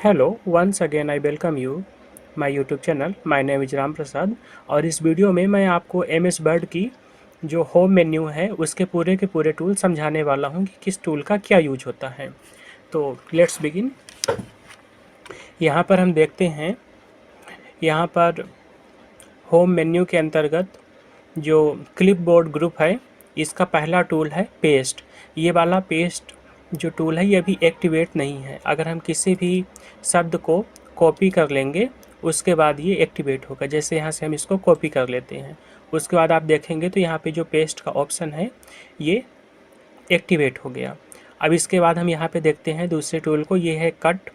Hello, once again I welcome you my YouTube channel. My name is Ram Prasad और इस video में मैं आपको एम एस वर्ड की जो होम मेन्यू है उसके पूरे के पूरे टूल समझाने वाला हूं कि किस टूल का क्या यूज होता है। तो लेट्स बिगिन। यहाँ पर हम देखते हैं, यहाँ पर होम मेन्यू के अंतर्गत जो क्लिपबोर्ड ग्रुप है इसका पहला टूल है पेस्ट। ये वाला पेस्ट जो टूल है ये अभी एक्टिवेट नहीं है। अगर हम किसी भी शब्द को कॉपी कर लेंगे उसके बाद ये एक्टिवेट होगा। जैसे यहाँ से हम इसको कॉपी कर लेते हैं, उसके बाद आप देखेंगे तो यहाँ पे जो पेस्ट का ऑप्शन है ये एक्टिवेट हो गया। अब इसके बाद हम यहाँ पे देखते हैं दूसरे टूल को, ये है कट।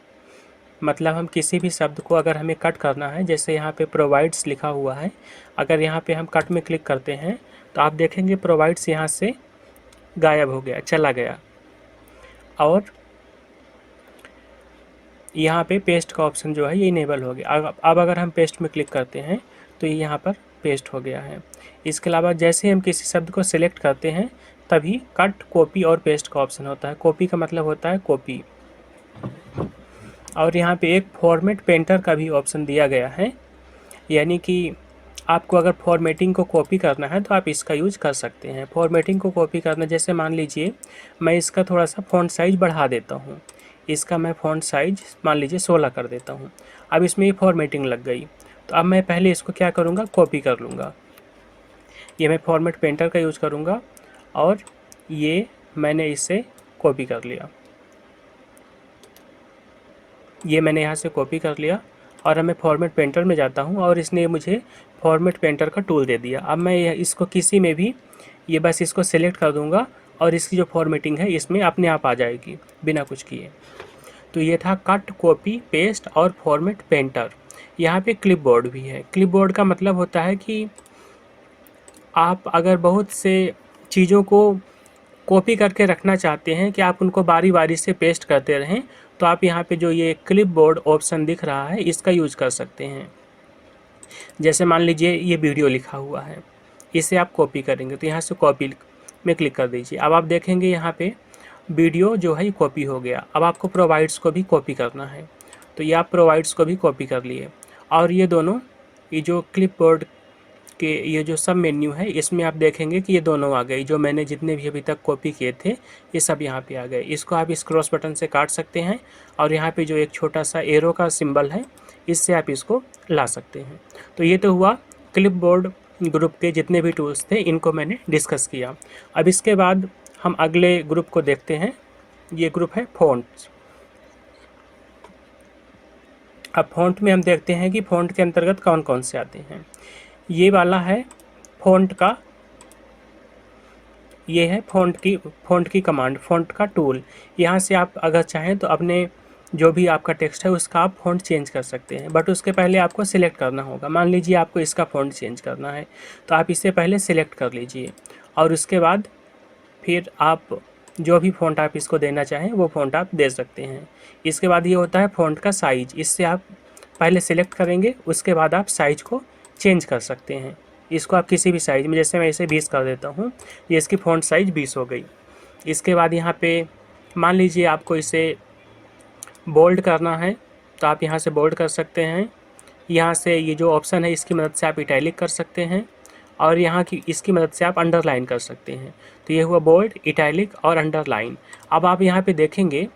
मतलब हम किसी भी शब्द को अगर हमें कट करना है, जैसे यहाँ पे प्रोवाइड्स लिखा हुआ है, अगर यहाँ पे हम कट में क्लिक करते हैं तो आप देखेंगे प्रोवाइड्स यहाँ से गायब हो गया, चला गया। और यहाँ पे पेस्ट का ऑप्शन जो है ये इनेबल हो गया। अब अगर हम पेस्ट में क्लिक करते हैं तो ये यहाँ पर पेस्ट हो गया है। इसके अलावा जैसे हम किसी शब्द को सिलेक्ट करते हैं तभी कट, कॉपी और पेस्ट का ऑप्शन होता है। कॉपी का मतलब होता है कॉपी। और यहाँ पे एक फॉर्मेट पेंटर का भी ऑप्शन दिया गया है, यानी कि आपको अगर फॉर्मेटिंग को कॉपी करना है तो आप इसका यूज कर सकते हैं। फॉर्मेटिंग को कॉपी करना, जैसे मान लीजिए मैं इसका थोड़ा सा फ़ॉन्ट साइज़ बढ़ा देता हूँ, इसका मैं फ़ॉन्ट साइज़ मान लीजिए 16 कर देता हूँ। अब इसमें ये फॉर्मेटिंग लग गई, तो अब मैं पहले इसको क्या करूँगा, कॉपी कर लूँगा। ये मैं फॉर्मेट पेंटर का यूज़ करूँगा और ये मैंने इससे कॉपी कर लिया। ये मैंने यहाँ से कॉपी कर लिया और अब मैं फॉर्मेट पेंटर में जाता हूँ और इसने मुझे फॉर्मेट पेंटर का टूल दे दिया। अब मैं इसको किसी में भी ये बस इसको सेलेक्ट कर दूँगा और इसकी जो फॉर्मेटिंग है इसमें अपने आप आ जाएगी बिना कुछ किए। तो ये था कट, कॉपी, पेस्ट और फॉर्मेट पेंटर। यहाँ पे क्लिपबोर्ड भी है। क्लिपबोर्ड का मतलब होता है कि आप अगर बहुत से चीज़ों को कॉपी करके रखना चाहते हैं कि आप उनको बारी बारी से पेस्ट करते रहें, तो आप यहाँ पे जो ये क्लिपबोर्ड ऑप्शन दिख रहा है इसका यूज़ कर सकते हैं। जैसे मान लीजिए ये वीडियो लिखा हुआ है, इसे आप कॉपी करेंगे तो यहाँ से कॉपी में क्लिक कर दीजिए। अब आप देखेंगे यहाँ पे वीडियो जो है कॉपी हो गया। अब आपको प्रोवाइड्स को भी कॉपी करना है, तो ये आप प्रोवाइड्स को भी कॉपी कर लिए। और ये दोनों, ये जो क्लिपबोर्ड के ये जो सब मेन्यू है इसमें आप देखेंगे कि ये दोनों आ गए। जो मैंने जितने भी अभी तक कॉपी किए थे ये सब यहाँ पे आ गए। इसको आप इस क्रॉस बटन से काट सकते हैं और यहाँ पे जो एक छोटा सा एरो का सिंबल है इससे आप इसको ला सकते हैं। तो ये तो हुआ क्लिपबोर्ड ग्रुप के जितने भी टूल्स थे इनको मैंने डिस्कस किया। अब इसके बाद हम अगले ग्रुप को देखते हैं। ये ग्रुप है फ़ॉन्ट्स। अब फ़ॉन्ट में हम देखते हैं कि फ़ॉन्ट के अंतर्गत कौन कौन से आते हैं। ये वाला है फ़ॉन्ट का, ये है फ़ॉन्ट की कमांड, फ़ॉन्ट का टूल। यहाँ से आप अगर चाहें तो अपने जो भी आपका टेक्स्ट है उसका आप फ़ॉन्ट चेंज कर सकते हैं, बट उसके पहले आपको सिलेक्ट करना होगा। मान लीजिए आपको इसका फ़ॉन्ट चेंज करना है तो आप इससे पहले सिलेक्ट कर लीजिए और उसके बाद फिर आप जो भी फ़ॉन्ट आप इसको देना चाहें वो फ़ॉन्ट आप दे सकते हैं। इसके बाद ये होता है फ़ॉन्ट का साइज़। इससे आप पहले सिलेक्ट करेंगे, उसके बाद आप साइज़ को चेंज कर सकते हैं। इसको आप किसी भी साइज़ में, जैसे मैं इसे 20 कर देता हूँ, ये इसकी फ़ॉन्ट साइज़ 20 हो गई। इसके बाद यहाँ पे मान लीजिए आपको इसे बोल्ड करना है तो आप यहाँ से बोल्ड कर सकते हैं। यहाँ से ये जो ऑप्शन है इसकी मदद से आप इटैलिक कर सकते हैं और यहाँ की इसकी मदद से आप अंडरलाइन कर सकते हैं। तो ये हुआ बोल्ड, इटैलिक और अंडरलाइन। अब आप यहाँ पे देखेंगे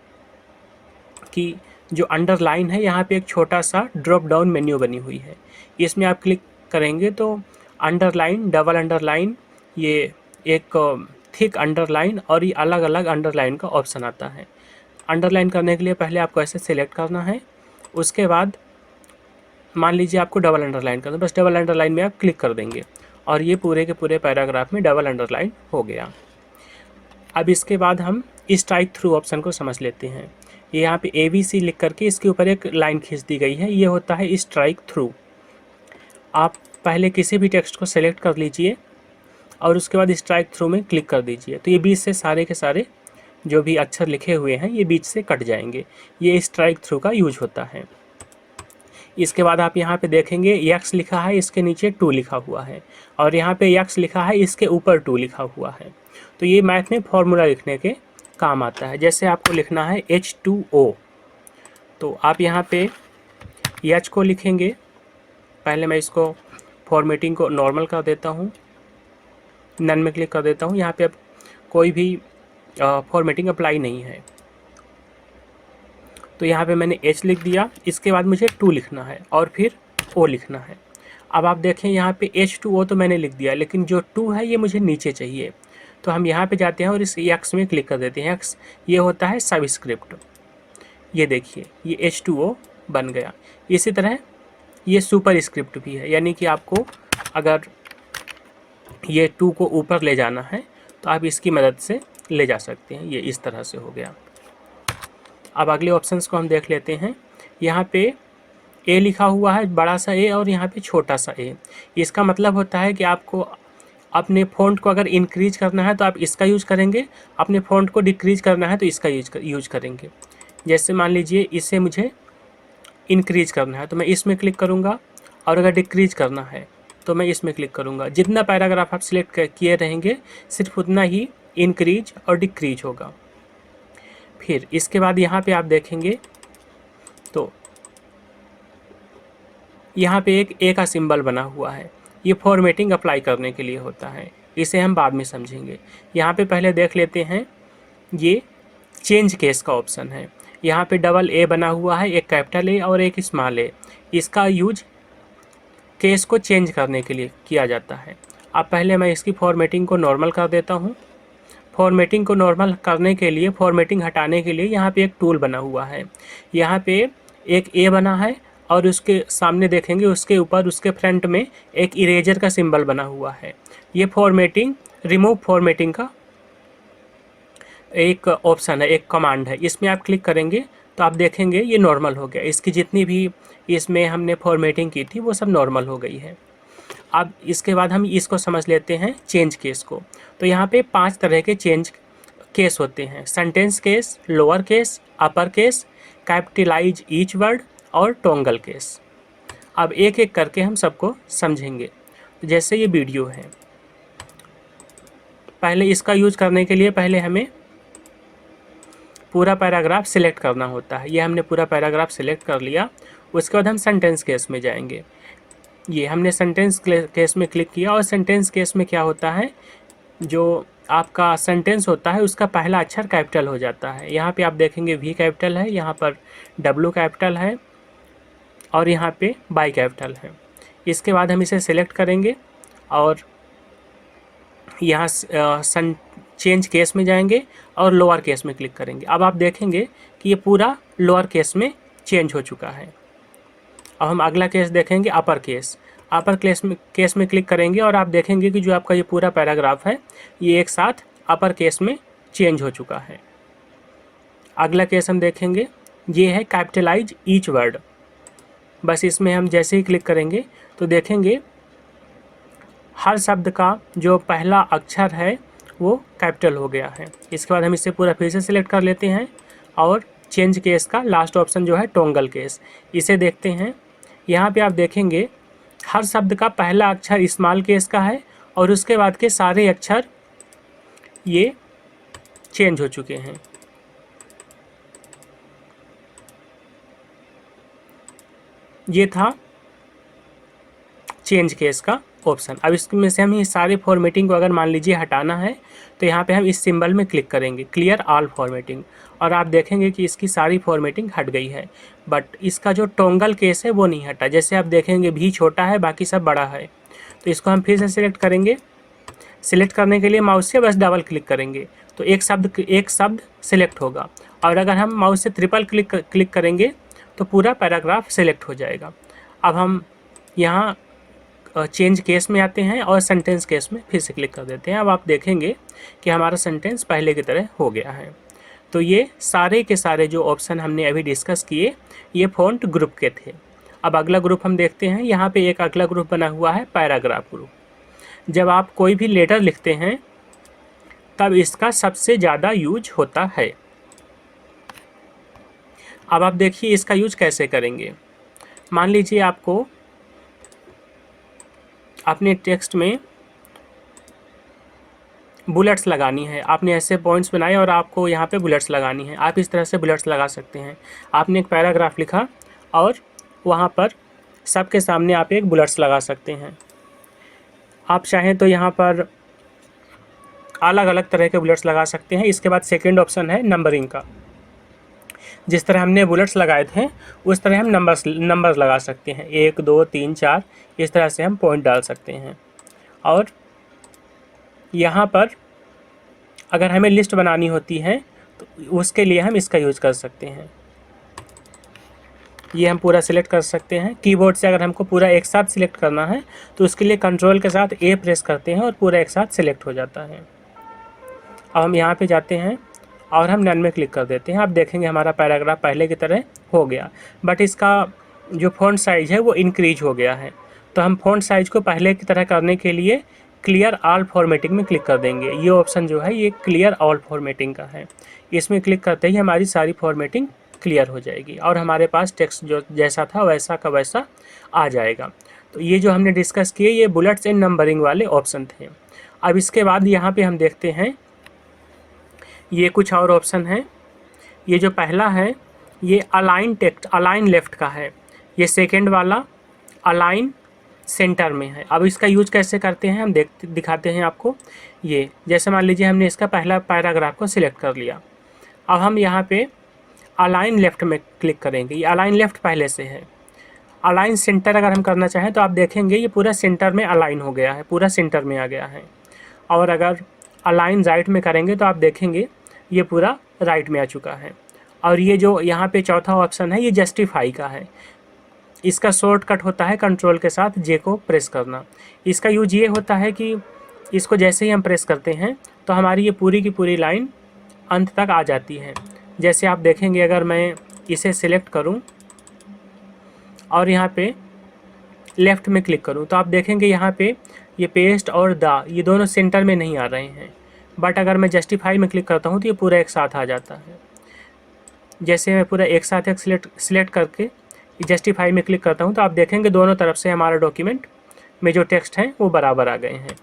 कि जो अंडरलाइन है यहाँ पे एक छोटा सा ड्रॉप डाउन मेन्यू बनी हुई है। इसमें आप क्लिक करेंगे तो अंडरलाइन, डबल अंडरलाइन, ये एक थिक अंडरलाइन और ये अलग अलग अंडरलाइन का ऑप्शन आता है। अंडरलाइन करने के लिए पहले आपको ऐसे सेलेक्ट करना है, उसके बाद मान लीजिए आपको डबल अंडरलाइन करना है, बस डबल अंडरलाइन में आप क्लिक कर देंगे और ये पूरे के पूरे पैराग्राफ में डबल अंडरलाइन हो गया। अब इसके बाद हम स्ट्राइक थ्रू ऑप्शन को समझ लेते हैं। ये यहाँ पे ABC लिख करके इसके ऊपर एक लाइन खींच दी गई है, ये होता है स्ट्राइक थ्रू। आप पहले किसी भी टेक्स्ट को सेलेक्ट कर लीजिए और उसके बाद स्ट्राइक थ्रू में क्लिक कर दीजिए, तो ये बीच से सारे के सारे जो भी अक्षर लिखे हुए हैं ये बीच से कट जाएंगे। ये स्ट्राइक थ्रू का यूज होता है। इसके बाद आप यहाँ पे देखेंगे X लिखा है, इसके नीचे 2 लिखा हुआ है और यहाँ पे X लिखा है, इसके ऊपर 2 लिखा हुआ है। तो ये मैथ में फॉर्मूला लिखने के काम आता है। जैसे आपको लिखना है H2O, तो आप यहाँ पे एच को लिखेंगे। पहले मैं इसको फॉर्मेटिंग को नॉर्मल कर देता हूँ, नन में क्लिक कर देता हूँ। यहाँ पे अब कोई भी फॉर्मेटिंग अप्लाई नहीं है, तो यहाँ पे मैंने एच लिख दिया। इसके बाद मुझे 2 लिखना है और फिर ओ लिखना है। अब आप देखें यहाँ पे H2O तो मैंने लिख दिया, लेकिन जो 2 है ये मुझे नीचे चाहिए। तो हम यहाँ पे जाते हैं और इस एक्स में क्लिक कर देते हैं। एक्स ये होता है सबस्क्रिप्ट। ये देखिए ये H2O बन गया। इसी तरह ये सुपर स्क्रिप्ट भी है, यानी कि आपको अगर ये 2 को ऊपर ले जाना है तो आप इसकी मदद से ले जा सकते हैं। ये इस तरह से हो गया। अब अगले ऑप्शंस को हम देख लेते हैं। यहाँ पे ए लिखा हुआ है, बड़ा सा ए, और यहाँ पे छोटा सा ए। इसका मतलब होता है कि आपको अपने फ़ॉन्ट को अगर इंक्रीज करना है तो आप इसका यूज करेंगे, अपने फ़ॉन्ट को डिक्रीज करना है तो इसका यूज करेंगे। जैसे मान लीजिए इसे मुझे इंक्रीज करना है तो मैं इसमें क्लिक करूँगा, और अगर डिक्रीज करना है तो मैं इसमें क्लिक करूँगा। जितना पैराग्राफ आप सिलेक्ट किए रहेंगे सिर्फ उतना ही इंक्रीज और डिक्रीज होगा। फिर इसके बाद यहाँ पे आप देखेंगे तो यहाँ पे एक ए का सिंबल बना हुआ है। ये फॉर्मेटिंग अप्लाई करने के लिए होता है, इसे हम बाद में समझेंगे। यहाँ पे पहले देख लेते हैं, ये चेंज केस का ऑप्शन है। यहाँ पे डबल ए बना हुआ है, एक कैपिटल ए और एक स्मॉल ए। इसका यूज केस को चेंज करने के लिए किया जाता है। अब पहले मैं इसकी फॉर्मेटिंग को नॉर्मल कर देता हूँ। फॉर्मेटिंग को नॉर्मल करने के लिए, फॉर्मेटिंग हटाने के लिए यहाँ पे एक टूल बना हुआ है। यहाँ पे एक ए बना है और उसके सामने देखेंगे उसके ऊपर उसके फ्रंट में एक इरेजर का सिंबल बना हुआ है। ये फॉर्मेटिंग, रिमूव फॉर्मेटिंग का एक ऑप्शन है, एक कमांड है। इसमें आप क्लिक करेंगे तो आप देखेंगे ये नॉर्मल हो गया। इसकी जितनी भी इसमें हमने फॉर्मेटिंग की थी वो सब नॉर्मल हो गई है। अब इसके बाद हम इसको समझ लेते हैं चेंज केस को। तो यहाँ पे 5 तरह के चेंज केस होते हैं: sentence case, lower case, upper case, capitalise each word और टोंगल केस। अब एक एक करके हम सबको समझेंगे। जैसे ये वीडियो है, पहले इसका यूज करने के लिए पहले हमें पूरा पैराग्राफ सिलेक्ट करना होता है। ये हमने पूरा पैराग्राफ सिलेक्ट कर लिया। उसके बाद हम सेंटेंस केस में जाएंगे। ये हमने सेंटेंस केस में क्लिक किया, और सेंटेंस केस में क्या होता है, जो आपका सेंटेंस होता है उसका पहला अक्षर कैपिटल हो जाता है। यहाँ पे आप देखेंगे वी कैपिटल है, यहाँ पर डब्ल्यू कैपिटल है और यहाँ पे बाई कैपिटल है। इसके बाद हम इसे सेलेक्ट करेंगे और यहाँ चेंज केस में जाएंगे और लोअर केस में क्लिक करेंगे। अब आप देखेंगे कि ये पूरा लोअर केस में चेंज हो चुका है। अब हम अगला केस देखेंगे, अपर केस। अपर केस में क्लिक करेंगे और आप देखेंगे कि जो आपका ये पूरा पैराग्राफ है ये एक साथ अपर केस में चेंज हो चुका है। अगला केस हम देखेंगे, ये है कैपिटलाइज ईच वर्ड। बस इसमें हम जैसे ही क्लिक करेंगे तो देखेंगे हर शब्द का जो पहला अक्षर है वो कैपिटल हो गया है। इसके बाद हम इसे पूरा फिर से सिलेक्ट कर लेते हैं और चेंज केस का लास्ट ऑप्शन जो है टोंगल केस, इसे देखते हैं। यहाँ पे आप देखेंगे हर शब्द का पहला अक्षर स्मॉल केस का है और उसके बाद के सारे अक्षर ये चेंज हो चुके हैं। ये था चेंज केस का ऑप्शन। अब इसमें से हम ये सारे फॉर्मेटिंग को अगर मान लीजिए हटाना है तो यहाँ पे हम इस सिंबल में क्लिक करेंगे, क्लियर ऑल फॉर्मेटिंग, और आप देखेंगे कि इसकी सारी फॉर्मेटिंग हट गई है। बट इसका जो टोंगल केस है वो नहीं हटा। जैसे आप देखेंगे भी छोटा है, बाकी सब बड़ा है। तो इसको हम फिर से सिलेक्ट करेंगे। सिलेक्ट करने के लिए माउस से बस डबल क्लिक करेंगे तो एक शब्द सिलेक्ट होगा, और अगर हम माउस से ट्रिपल क्लिक करेंगे तो पूरा पैराग्राफ सिलेक्ट हो जाएगा। अब हम यहाँ चेंज केस में आते हैं और सेंटेंस केस में फिर से क्लिक कर देते हैं। अब आप देखेंगे कि हमारा सेंटेंस पहले की तरह हो गया है। तो ये सारे के सारे जो ऑप्शन हमने अभी डिस्कस किए ये फ़ॉन्ट ग्रुप के थे। अब अगला ग्रुप हम देखते हैं। यहाँ पे एक अगला ग्रुप बना हुआ है पैराग्राफ ग्रुप। जब आप कोई भी लेटर लिखते हैं तब इसका सबसे ज़्यादा यूज होता है। अब आप देखिए इसका यूज कैसे करेंगे। मान लीजिए आपको अपने टेक्स्ट में बुलेट्स लगानी है, आपने ऐसे पॉइंट्स बनाए और आपको यहाँ पे बुलेट्स लगानी है, आप इस तरह से बुलेट्स लगा सकते हैं। आपने एक पैराग्राफ लिखा और वहाँ पर सबके सामने आप एक बुलेट्स लगा सकते हैं। आप चाहें तो यहाँ पर अलग अलग तरह के बुलेट्स लगा सकते हैं। इसके बाद सेकेंड ऑप्शन है नंबरिंग का। जिस तरह हमने बुलेट्स लगाए थे उस तरह हम नंबर्स लगा सकते हैं, 1 2 3 4, इस तरह से हम पॉइंट डाल सकते हैं। और यहाँ पर अगर हमें लिस्ट बनानी होती है तो उसके लिए हम इसका यूज़ कर सकते हैं। ये हम पूरा सिलेक्ट कर सकते हैं। कीबोर्ड से अगर हमको पूरा एक साथ सिलेक्ट करना है तो उसके लिए कंट्रोल के साथ ए प्रेस करते हैं और पूरा एक साथ सिलेक्ट हो जाता है। अब हम यहाँ पे जाते हैं और हम नन में क्लिक कर देते हैं। आप देखेंगे हमारा पैराग्राफ पहले की तरह हो गया, बट इसका जो फ़ॉन्ट साइज़ है वो इंक्रीज हो गया है। तो हम फ़ॉन्ट साइज़ को पहले की तरह करने के लिए क्लियर ऑल फॉर्मेटिंग में क्लिक कर देंगे। ये ऑप्शन जो है ये क्लियर ऑल फॉर्मेटिंग का है। इसमें क्लिक करते ही हमारी सारी फॉर्मेटिंग क्लियर हो जाएगी और हमारे पास टेक्स्ट जो जैसा था वैसा का वैसा आ जाएगा। तो ये जो हमने डिस्कस किए ये बुलेट्स एंड नंबरिंग वाले ऑप्शन थे। अब इसके बाद यहाँ पे हम देखते हैं ये कुछ और ऑप्शन हैं। ये जो पहला है ये अलाइन टेक्स्ट अलाइन लेफ्ट का है। ये सेकेंड वाला अलाइन सेंटर में है। अब इसका यूज कैसे करते हैं हम दिखाते हैं आपको। ये जैसे मान लीजिए हमने इसका पहला पैराग्राफ को सिलेक्ट कर लिया। अब हम यहाँ पे अलाइन लेफ्ट में क्लिक करेंगे। ये अलाइन लेफ्ट पहले से है। अलाइन सेंटर अगर हम करना चाहें तो आप देखेंगे ये पूरा सेंटर में अलाइन हो गया है, पूरा सेंटर में आ गया है। और अगर अलाइन राइट में करेंगे तो आप देखेंगे ये पूरा राइट में आ चुका है। और ये जो यहाँ पे चौथा ऑप्शन है ये जस्टिफाई का है। इसका शॉर्टकट होता है कंट्रोल के साथ जे को प्रेस करना। इसका यूज ये होता है कि इसको जैसे ही हम प्रेस करते हैं तो हमारी ये पूरी की पूरी लाइन अंत तक आ जाती है। जैसे आप देखेंगे अगर मैं इसे सिलेक्ट करूं और यहाँ पे लेफ़्ट में क्लिक करूं तो आप देखेंगे यहाँ पे ये पेस्ट और द ये दोनों सेंटर में नहीं आ रहे हैं। बट अगर मैं जस्टिफाई में क्लिक करता हूँ तो ये पूरा एक साथ आ जाता है। जैसे मैं पूरा एक साथ एक सिलेक्ट करके जस्टिफाई में क्लिक करता हूँ तो आप देखेंगे दोनों तरफ से हमारा डॉक्यूमेंट में जो टेक्स्ट हैं वो बराबर आ गए हैं।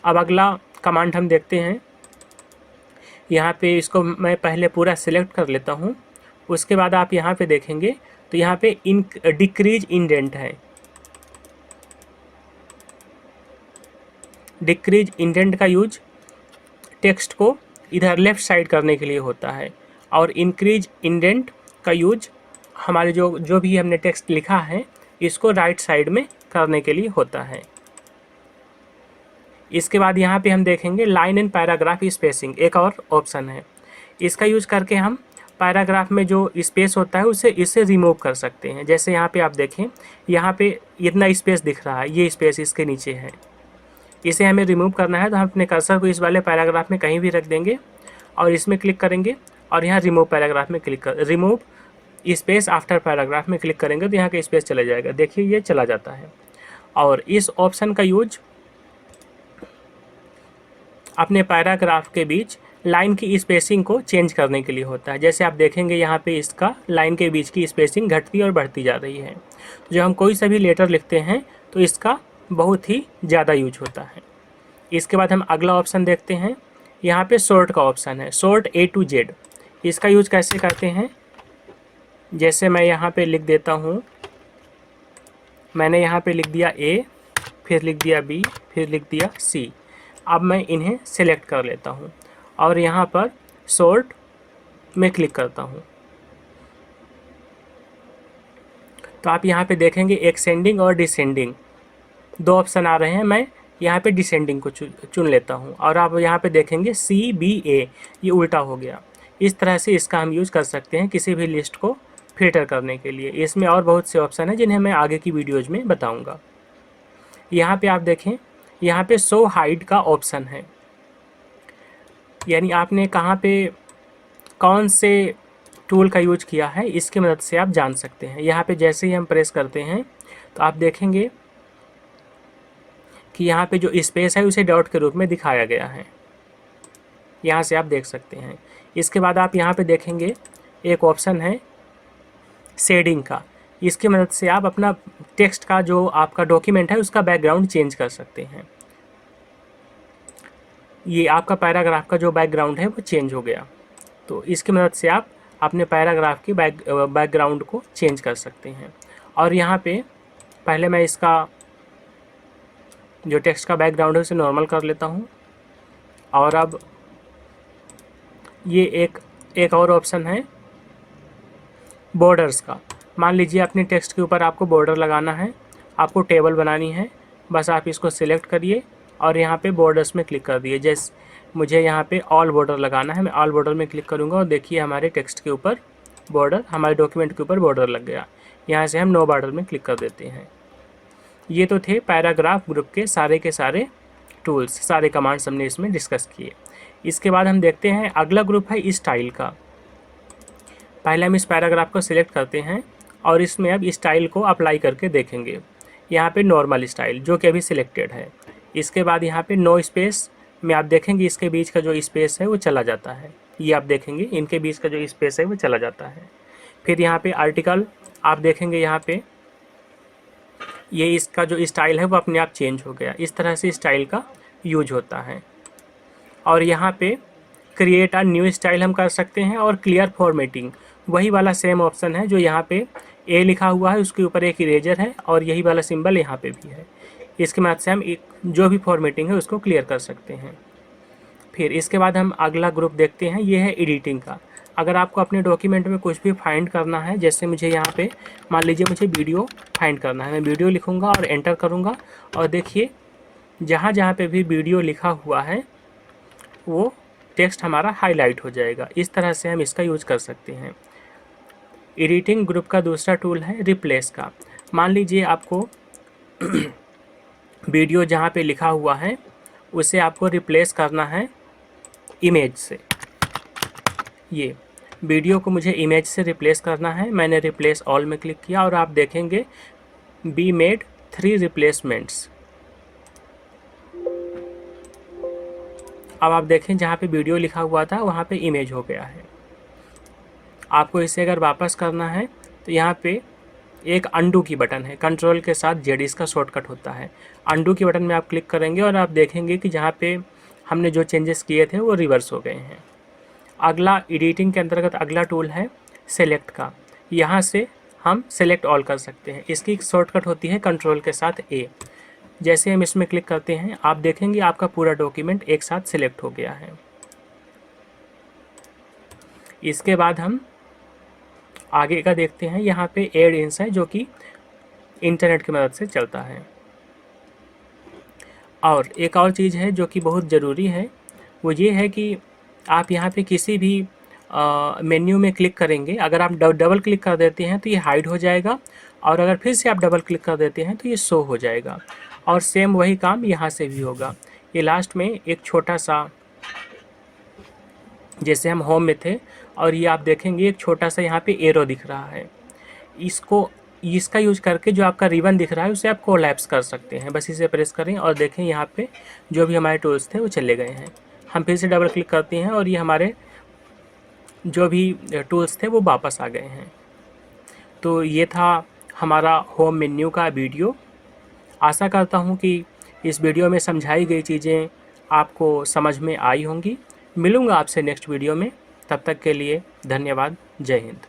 अब अगला कमांड हम देखते हैं। यहाँ पे इसको मैं पहले पूरा सिलेक्ट कर लेता हूँ। उसके बाद आप यहाँ पे देखेंगे तो यहाँ पे डिक्रीज इंडेंट है। डिक्रीज इंडेंट का यूज टेक्स्ट को इधर लेफ़्ट साइड करने के लिए होता है और इंक्रीज इंडेंट का यूज हमारे जो भी हमने टेक्स्ट लिखा है इसको राइट साइड में करने के लिए होता है। इसके बाद यहाँ पे हम देखेंगे लाइन एंड पैराग्राफ स्पेसिंग, एक और ऑप्शन है। इसका यूज करके हम पैराग्राफ में जो स्पेस होता है इसे रिमूव कर सकते हैं। जैसे यहाँ पे आप देखें यहाँ पे इतना स्पेस दिख रहा है, ये स्पेस इसके नीचे है। इसे हमें रिमूव करना है तो हम अपने कर्सर को इस वाले पैराग्राफ में कहीं भी रख देंगे और इसमें क्लिक करेंगे और यहाँ रिमूव पैराग्राफ में क्लिक कर रिमूव स्पेस आफ्टर पैराग्राफ में क्लिक करेंगे तो यहाँ का स्पेस चला जाएगा। देखिए ये चला जाता है। और इस ऑप्शन का यूज अपने पैराग्राफ के बीच लाइन की स्पेसिंग को चेंज करने के लिए होता है। जैसे आप देखेंगे यहाँ पे इसका लाइन के बीच की स्पेसिंग घटती और बढ़ती जा रही है। जब हम कोई सा भी लेटर लिखते हैं तो इसका बहुत ही ज़्यादा यूज होता है। इसके बाद हम अगला ऑप्शन देखते हैं। यहाँ पे शॉर्ट का ऑप्शन है, शॉर्ट A to Z। इसका यूज कैसे करते हैं, जैसे मैं यहाँ पे लिख देता हूँ, मैंने यहाँ पे लिख दिया A, फिर लिख दिया B, फिर लिख दिया C। अब मैं इन्हें सेलेक्ट कर लेता हूँ और यहाँ पर शॉर्ट में क्लिक करता हूँ तो आप यहाँ पे देखेंगे एक्सेंडिंग और डिसेंडिंग दो ऑप्शन आ रहे हैं। मैं यहाँ पे डिसेंडिंग को चुन लेता हूँ और आप यहाँ पे देखेंगे CBA ये उल्टा हो गया। इस तरह से इसका हम यूज़ कर सकते हैं किसी भी लिस्ट को फिल्टर करने के लिए। इसमें और बहुत से ऑप्शन हैं जिन्हें मैं आगे की वीडियोज़ में बताऊँगा। यहाँ पे आप देखें यहाँ पे शो हाइड का ऑप्शन है, यानी आपने कहाँ पे कौन से टूल का यूज किया है इसकी मदद से आप जान सकते हैं। यहाँ पे जैसे ही हम प्रेस करते हैं तो आप देखेंगे कि यहाँ पे जो स्पेस है उसे डॉट के रूप में दिखाया गया है, यहाँ से आप देख सकते हैं। इसके बाद आप यहाँ पे देखेंगे एक ऑप्शन है शेडिंग का। इसकी मदद से आप अपना टेक्स्ट का जो आपका डॉक्यूमेंट है उसका बैकग्राउंड चेंज कर सकते हैं। ये आपका पैराग्राफ का जो बैकग्राउंड है वो चेंज हो गया। तो इसकी मदद से आप अपने पैराग्राफ की बैकग्राउंड को चेंज कर सकते हैं। और यहाँ पे पहले मैं इसका जो टेक्स्ट का बैकग्राउंड है उसे नॉर्मल कर लेता हूँ। और अब ये एक और ऑप्शन है बॉर्डर्स का। मान लीजिए अपने टेक्स्ट के ऊपर आपको बॉर्डर लगाना है, आपको टेबल बनानी है, बस आप इसको सिलेक्ट करिए और यहाँ पे बॉर्डर्स में क्लिक कर दिए। जैसे मुझे यहाँ पे ऑल बॉर्डर लगाना है, मैं ऑल बॉर्डर में क्लिक करूँगा और देखिए हमारे टेक्स्ट के ऊपर बॉर्डर, हमारे डॉक्यूमेंट के ऊपर बॉर्डर लग गया। यहाँ से हम नो बॉर्डर में क्लिक कर देते हैं। ये तो थे पैराग्राफ ग्रुप के सारे टूल्स, सारे कमांड्स हमने इसमें डिस्कस किए। इसके बाद हम देखते हैं अगला ग्रुप है स्टाइल का। पहले हम इस पैराग्राफ को सिलेक्ट करते हैं और इसमें अब स्टाइल को अप्लाई करके देखेंगे। यहाँ पे नॉर्मल स्टाइल जो कि अभी सिलेक्टेड है। इसके बाद यहाँ पे नो स्पेस में आप देखेंगे इसके बीच का जो स्पेस है वो चला जाता है। ये आप देखेंगे इनके बीच का जो स्पेस है वो चला जाता है। फिर यहाँ पे आर्टिकल आप देखेंगे, यहाँ पे ये इसका जो स्टाइल है वो अपने आप चेंज हो गया। इस तरह से स्टाइल का यूज होता है। और यहाँ पे क्रिएट अ न्यू स्टाइल हम कर सकते हैं और क्लियर फॉर्मेटिंग वही वाला सेम ऑप्शन है जो यहाँ पे ए लिखा हुआ है, उसके ऊपर एक इरेजर है और यही वाला सिंबल यहाँ पे भी है। इसके मदद से हम जो भी फॉर्मेटिंग है उसको क्लियर कर सकते हैं। फिर इसके बाद हम अगला ग्रुप देखते हैं, ये है एडिटिंग का। अगर आपको अपने डॉक्यूमेंट में कुछ भी फाइंड करना है, जैसे मुझे यहाँ पे मान लीजिए मुझे वीडियो फाइंड करना है, मैं वीडियो लिखूँगा और एंटर करूँगा और देखिए जहाँ जहाँ पे भी वीडियो लिखा हुआ है वो टेक्स्ट हमारा हाईलाइट हो जाएगा। इस तरह से हम इसका यूज कर सकते हैं। एडिटिंग ग्रुप का दूसरा टूल है रिप्लेस का। मान लीजिए आपको वीडियो जहाँ पे लिखा हुआ है उसे आपको रिप्लेस करना है इमेज से। ये वीडियो को मुझे इमेज से रिप्लेस करना है। मैंने रिप्लेस ऑल में क्लिक किया और आप देखेंगे बी मेड 3 रिप्लेसमेंट्स। अब आप देखें जहाँ पे वीडियो लिखा हुआ था वहाँ पे इमेज हो गया है। आपको इसे अगर वापस करना है तो यहाँ पे एक अंडू की बटन है, कंट्रोल के साथ जेड इसका शॉर्टकट होता है। अंडू की बटन में आप क्लिक करेंगे और आप देखेंगे कि जहाँ पे हमने जो चेंजेस किए थे वो रिवर्स हो गए हैं। अगला एडिटिंग के अंतर्गत अगला टूल है सेलेक्ट का। यहाँ से हम सेलेक्ट ऑल कर सकते हैं। इसकी शॉर्टकट होती है कंट्रोल के साथ ए। जैसे हम इसमें क्लिक करते हैं आप देखेंगे आपका पूरा डॉक्यूमेंट एक साथ सिलेक्ट हो गया है। इसके बाद हम आगे का देखते हैं। यहाँ पे एड इंस है जो कि इंटरनेट की मदद से चलता है। और एक और चीज़ है जो कि बहुत ज़रूरी है, वो ये है कि आप यहाँ पे किसी भी मेन्यू में क्लिक करेंगे, अगर आप डबल क्लिक कर देते हैं तो ये हाइड हो जाएगा और अगर फिर से आप डबल क्लिक कर देते हैं तो ये शो हो जाएगा। और सेम वही काम यहाँ से भी होगा। ये लास्ट में एक छोटा सा, जैसे हम होम में थे और ये आप देखेंगे एक छोटा सा यहाँ पे एरो दिख रहा है, इसका यूज करके जो आपका रिबन दिख रहा है उसे आप कोलैप्स कर सकते हैं। बस इसे प्रेस करें और देखें यहाँ पे जो भी हमारे टूल्स थे वो चले गए हैं। हम फिर से डबल क्लिक करते हैं और ये हमारे जो भी टूल्स थे वो वापस आ गए हैं। तो ये था हमारा होम मेन्यू का वीडियो। आशा करता हूँ कि इस वीडियो में समझाई गई चीज़ें आपको समझ में आई होंगी। मिलूँगा आपसे नेक्स्ट वीडियो में, तब तक के लिए धन्यवाद। जय हिंद।